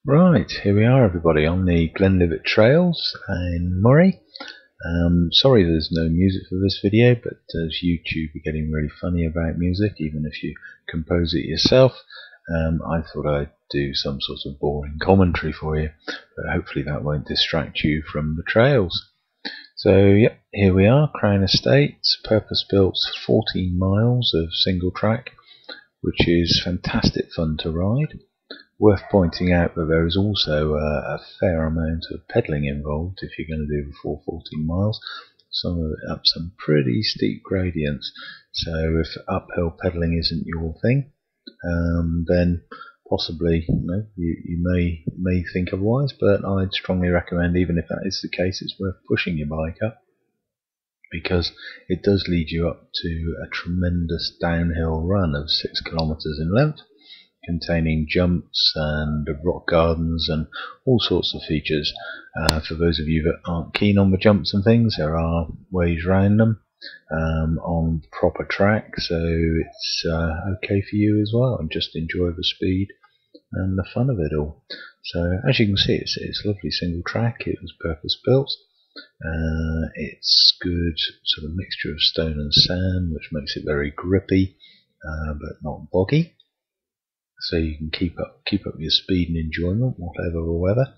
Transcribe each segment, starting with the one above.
Right, here we are everybody on the Glenlivet trails in Murray. Sorry there's no music for this video, but as YouTube are getting really funny about music, even if you compose it yourself, I thought I'd do some sort of boring commentary for you, but hopefully that won't distract you from the trails. So yep, here we are, Crown Estates, purpose-built 14 miles of single track, which is fantastic fun to ride. Worth pointing out that there is also a fair amount of peddling involved if you're going to do the full 14 miles. Some of it up some pretty steep gradients, so if uphill peddling isn't your thing, then possibly you may think otherwise, but I'd strongly recommend, even if that is the case, it's worth pushing your bike up, because it does lead you up to a tremendous downhill run of 6 kilometers in length, containing jumps and rock gardens and all sorts of features. For those of you that aren't keen on the jumps and things, there are ways around them on proper track, so it's okay for you as well, and just enjoy the speed and the fun of it all. So as you can see, it's a lovely single track. It was purpose built. It's good sort of mixture of stone and sand, which makes it very grippy but not boggy. So you can keep up your speed and enjoyment, whatever the weather,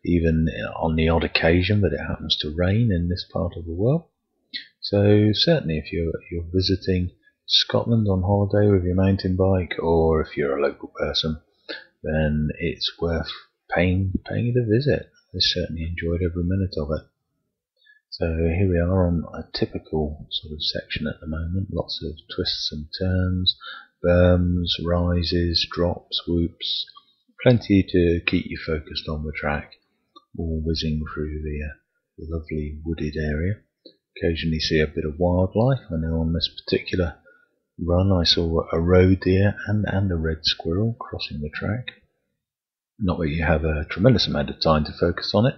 even on the odd occasion that it happens to rain in this part of the world. So certainly if you're visiting Scotland on holiday with your mountain bike, or if you're a local person, then it's worth paying it a visit. I certainly enjoyed every minute of it. So here we are on a typical sort of section at the moment, lots of twists and turns, berms, rises, drops, whoops, plenty to keep you focused on the track, all whizzing through the lovely wooded area. Occasionally see a bit of wildlife. I know on this particular run I saw a roe deer and a red squirrel crossing the track. Not that you have a tremendous amount of time to focus on it,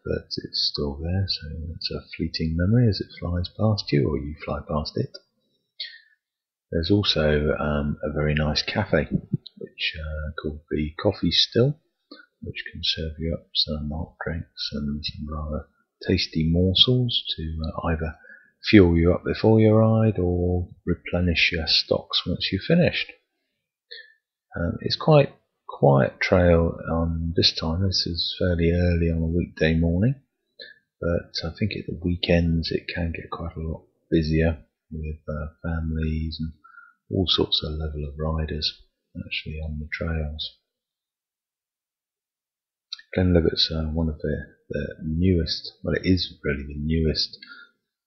but it's still there, so it's a fleeting memory as it flies past you, or you fly past it. There's also a very nice cafe, which called the Coffee Still, which can serve you up some hot drinks and some rather tasty morsels to either fuel you up before your ride or replenish your stocks once you've finished. It's quite quiet trail this time. This is fairly early on a weekday morning, but I think at the weekends it can get quite a lot busier with families and all sorts of level of riders actually on the trails. Glenlivet's one of the newest, well, it is really the newest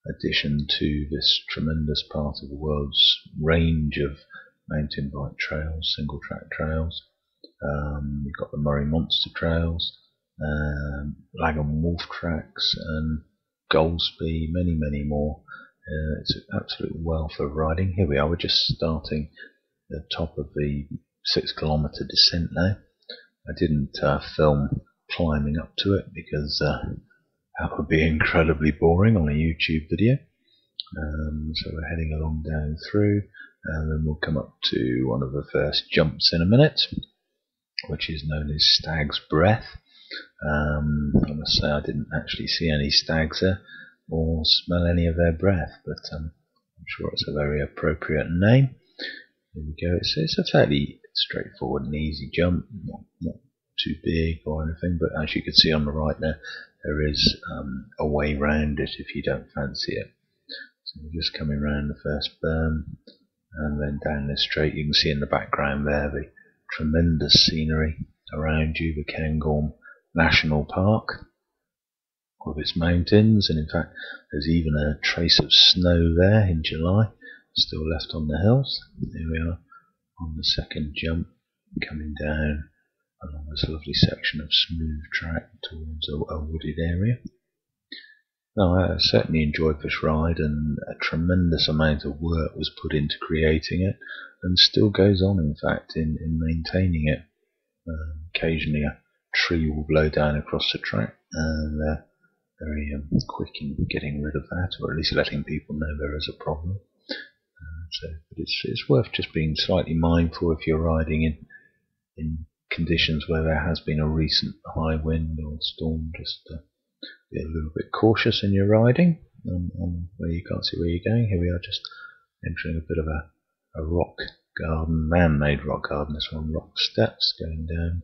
addition to this tremendous part of the world's range of mountain bike trails, single track trails. You've got the Murray Monster Trails, Lag and Wolf Tracks, and Golspie, many more. It's an absolute wealth of riding. Here we are, we're just starting the top of the 6 kilometer descent now. I didn't film climbing up to it because that would be incredibly boring on a YouTube video. So we're heading along down through, and then we'll come up to one of the first jumps in a minute, which is known as Stag's Breath. I must say I didn't actually see any stags there or smell any of their breath, but I'm sure it's a very appropriate name. Here we go. It's a fairly straightforward and easy jump, not too big or anything, but as you can see on the right there is a way round it if you don't fancy it. So we're just coming around the first berm and then down this straight. You can see in the background there the tremendous scenery around you, the Cairngorm National Park with its mountains, and in fact there's even a trace of snow there in July still left on the hills. Here we are on the second jump, coming down along this lovely section of smooth track towards a wooded area. Now, I certainly enjoyed this ride, and a tremendous amount of work was put into creating it, and still goes on in fact in maintaining it. Occasionally a tree will blow down across the track, and they're very quick in getting rid of that, or at least letting people know there is a problem. But it's worth just being slightly mindful if you're riding in conditions where there has been a recent high wind or storm, just be a little bit cautious in your riding on where you can't see where you're going. Here we are, just entering a bit of a rock garden, man-made rock garden. This one, rock steps going down,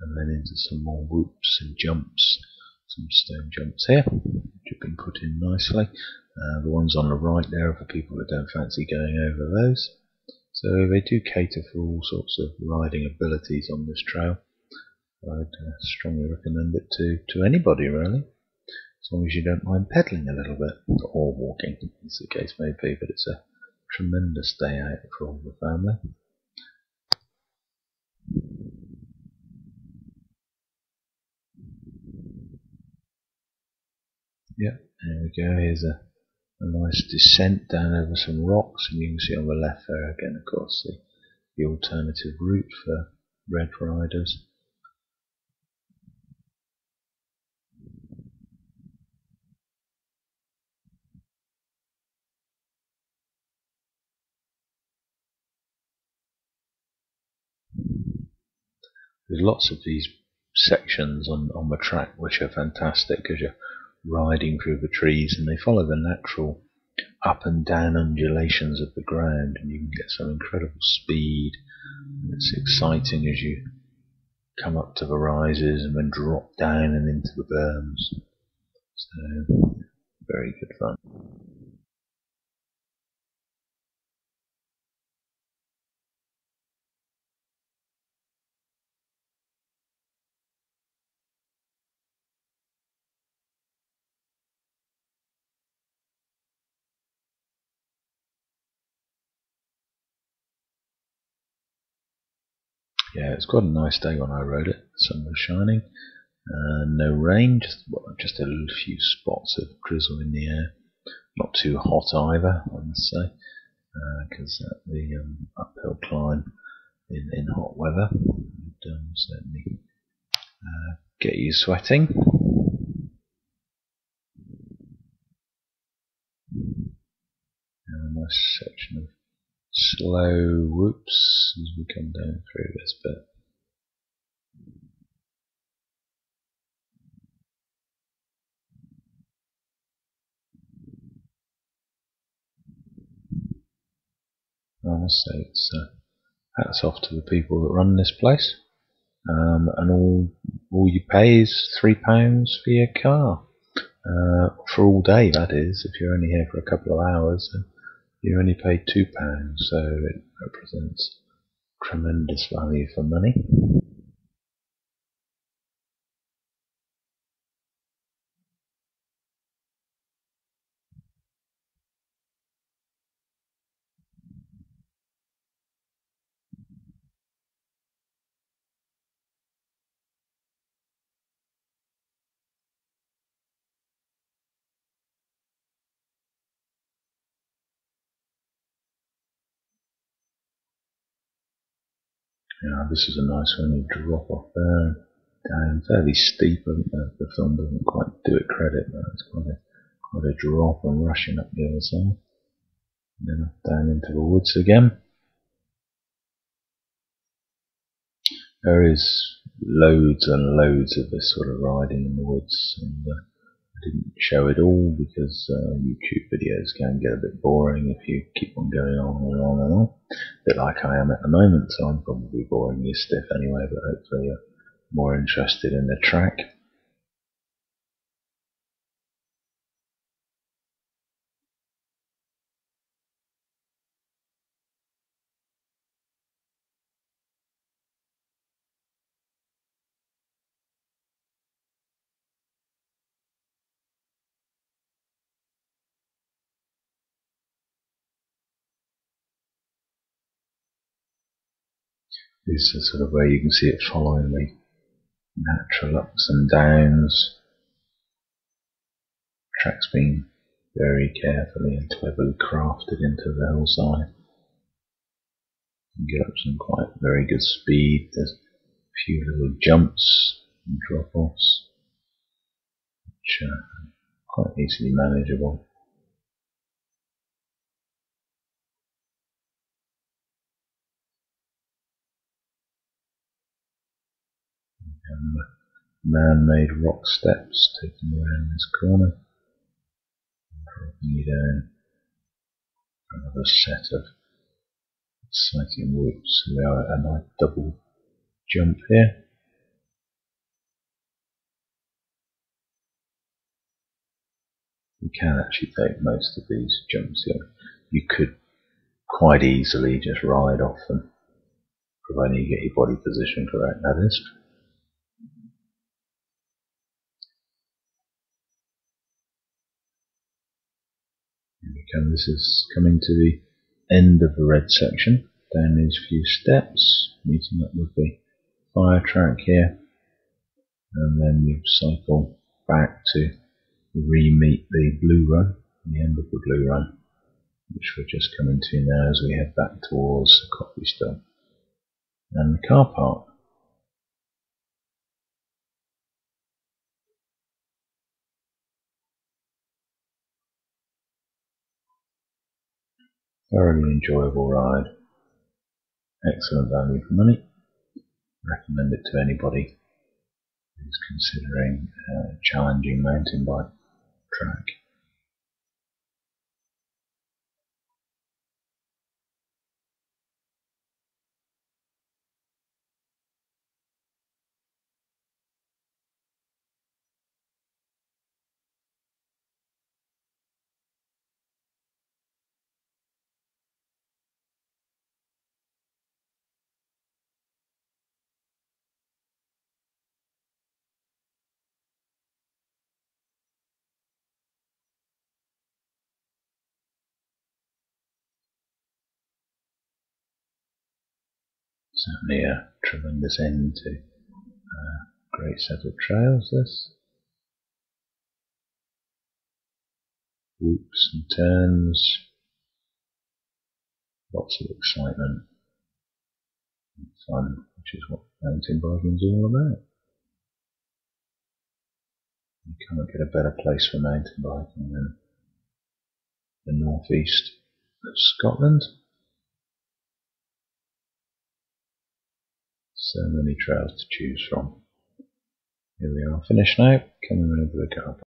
and then into some more whoops and jumps, some stone jumps here, which have been put in nicely. The ones on the right there are for people that don't fancy going over those. So they do cater for all sorts of riding abilities on this trail. I'd strongly recommend it to anybody, really, as long as you don't mind peddling a little bit, or walking, as the case may be. But it's a tremendous day out for all the family. Yep, there we go. Here's a nice descent down over some rocks, and you can see on the left there again, of course, the alternative route for red riders. There's lots of these sections on the track which are fantastic because you're riding through the trees and they follow the natural up and down undulations of the ground, and you can get some incredible speed, and it's exciting as you come up to the rises and then drop down and into the berms. So very good fun. Yeah, it's quite a nice day when I rode it. The sun was shining, no rain, just a few spots of drizzle in the air. Not too hot either, I must say, because the uphill climb in hot weather would certainly get you sweating. And a nice section of slow whoops as we come down through this bit. I must say, it's hats off to the people that run this place, and all you pay is £3 for your car, for all day, that is. If you're only here for a couple of hours, then you only pay £2, so it represents tremendous value for money. Yeah, this is a nice one. You drop off there, down, fairly steep. I think the film doesn't quite do it credit, but it's quite a drop and rushing up the other side. And then down into the woods again. There is loads and loads of this sort of riding in the woods, and I didn't show it all because YouTube videos can get a bit boring if you keep on going on and on and on. A bit like I am at the moment, so I'm probably boring you stiff anyway, but hopefully you're more interested in the track. This is sort of where you can see it following the natural ups and downs. The track's been very carefully and cleverly crafted into the hillside. You can get up some quite very good speed. There's a few little jumps and drop-offs, which are quite easily manageable. And man-made rock steps taking you around this corner, dropping you down another set of exciting whoops. We are at a nice double jump here. You can actually take most of these jumps here. You could quite easily just ride off them, providing you get your body position correct, that is. Here we come. This is coming to the end of the red section. Down these few steps, meeting up with the fire track here, and then you cycle back to re-meet the blue run, the end of the blue run, which we're just coming to now as we head back towards the coffee stop and the car park. Thoroughly enjoyable ride, excellent value for money. Recommend it to anybody who's considering a challenging mountain bike track. Certainly a tremendous end to a great set of trails, this. Whoops and turns, lots of excitement and fun, which is what mountain biking is all about. You can't get a better place for mountain biking than the northeast of Scotland. So many trails to choose from. Here we are, finished now, coming over the car park.